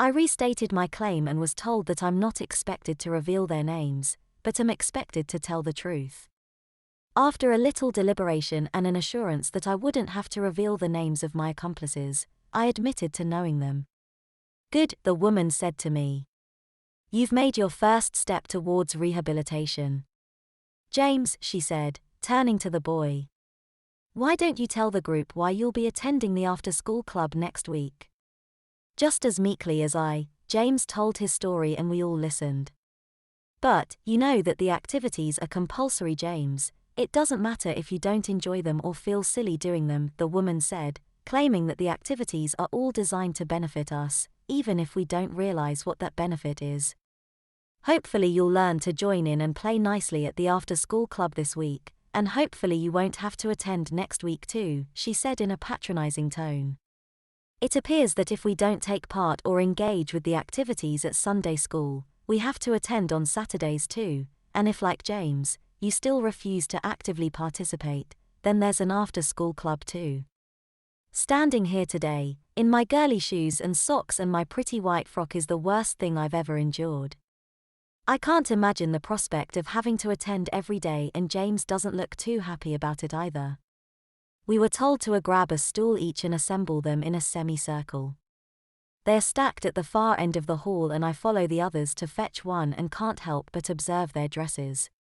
I restated my claim and was told that I'm not expected to reveal their names, but am expected to tell the truth. After a little deliberation and an assurance that I wouldn't have to reveal the names of my accomplices, I admitted to knowing them. Good, the woman said to me. You've made your first step towards rehabilitation. James, she said, turning to the boy. Why don't you tell the group why you'll be attending the after-school club next week? Just as meekly as I, James told his story and we all listened. But, you know that the activities are compulsory, James. It doesn't matter if you don't enjoy them or feel silly doing them, the woman said, claiming that the activities are all designed to benefit us, even if we don't realize what that benefit is. Hopefully you'll learn to join in and play nicely at the after-school club this week, and hopefully you won't have to attend next week too, she said in a patronizing tone. It appears that if we don't take part or engage with the activities at Sunday school, we have to attend on Saturdays too, and if, like James, you still refuse to actively participate, then there's an after-school club too. Standing here today, in my girly shoes and socks and my pretty white frock is the worst thing I've ever endured. I can't imagine the prospect of having to attend every day, and James doesn't look too happy about it either. We were told to grab a stool each and assemble them in a semicircle. They're stacked at the far end of the hall and I follow the others to fetch one and can't help but observe their dresses.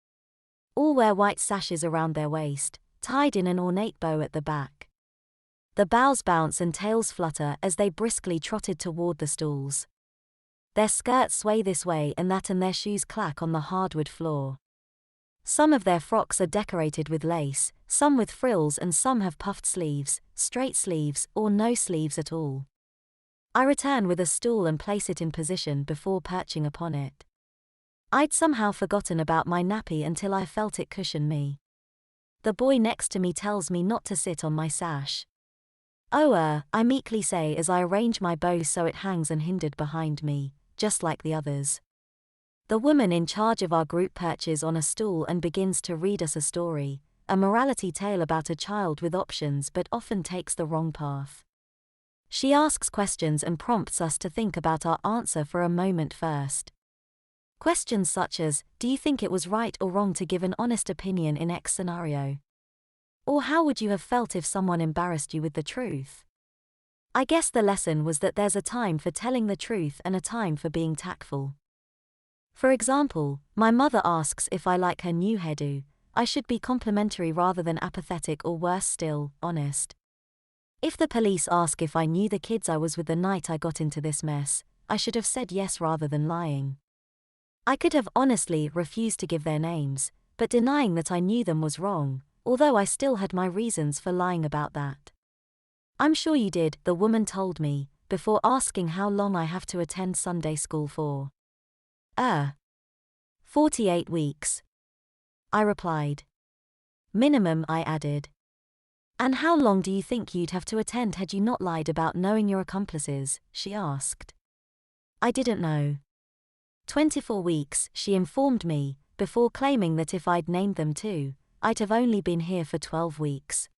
All wear white sashes around their waist, tied in an ornate bow at the back. The bows bounce and tails flutter as they briskly trotted toward the stools. Their skirts sway this way and that and their shoes clack on the hardwood floor. Some of their frocks are decorated with lace, some with frills and some have puffed sleeves, straight sleeves, or no sleeves at all. I return with a stool and place it in position before perching upon it. I'd somehow forgotten about my nappy until I felt it cushion me. The boy next to me tells me not to sit on my sash. Oh, I meekly say as I arrange my bow so it hangs unhindered behind me, just like the others. The woman in charge of our group perches on a stool and begins to read us a story, a morality tale about a child with options but often takes the wrong path. She asks questions and prompts us to think about our answer for a moment first. Questions such as, do you think it was right or wrong to give an honest opinion in X scenario? Or how would you have felt if someone embarrassed you with the truth? I guess the lesson was that there's a time for telling the truth and a time for being tactful. For example, my mother asks if I like her new hairdo. I should be complimentary rather than apathetic, or worse still, honest. If the police ask if I knew the kids I was with the night I got into this mess, I should have said yes rather than lying. I could have honestly refused to give their names, but denying that I knew them was wrong, although I still had my reasons for lying about that. I'm sure you did, the woman told me, before asking how long I have to attend Sunday school for. 48 weeks. I replied. Minimum, I added. And how long do you think you'd have to attend had you not lied about knowing your accomplices, she asked. I didn't know. 24 weeks, she informed me, before claiming that if I'd named them too, I'd have only been here for 12 weeks.